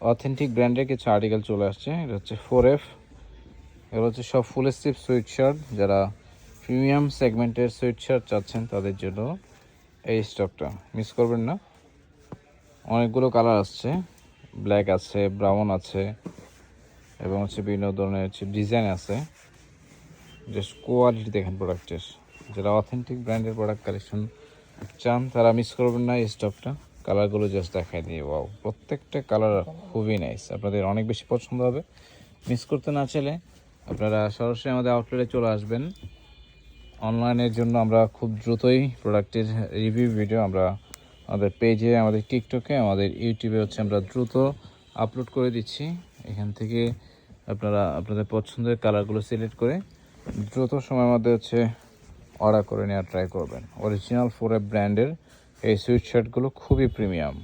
Authentic ব্র্যান্ডের কিছু article চলে আসছে। এটা হচ্ছে 4F। এগুলো হচ্ছে সব ফুল স্লিভ সুইট শার্ট। যারা প্রিমিয়াম সেগমেন্টের সুইট শার্ট চাচ্ছেন তাদের জন্য এই স্টকটা মিস করবেন না। অনেকগুলো কালার আসছে, ব্ল্যাক আছে, ব্রাউন আছে এবং হচ্ছে বিভিন্ন ধরনের হচ্ছে ডিজাইন আছে। জাস্ট কোয়ালিটি দেখেন প্রোডাক্টের। যারা অথেন্টিক ব্র্যান্ডের প্রোডাক্ট কালেকশন চান তারা মিস করবেন না এই স্টকটা। কালারগুলো জাস্ট দেখাই দিয়ে ওয়াও, প্রত্যেকটা কালার খুবই নাইস, আপনাদের অনেক বেশি পছন্দ হবে। মিস করতে না চাইলে আপনারা সরাসরি আমাদের আউটলেটে চলে আসবেন। অনলাইনের জন্য আমরা খুব দ্রুতই প্রোডাক্টের রিভিউ ভিডিও আমরা আমাদের পেজে, আমাদের টিকটকে, আমাদের ইউটিউবে হচ্ছে আমরা দ্রুত আপলোড করে দিচ্ছি। এখান থেকে আপনারা আপনাদের পছন্দের কালারগুলো সিলেক্ট করে দ্রুত সময়ের মধ্যে হচ্ছে অর্ডার করে নেওয়ার ট্রাই করবেন। অরিজিনাল 4F ব্র্যান্ডের এই সুইট শার্টগুলো খুবই প্রিমিয়াম।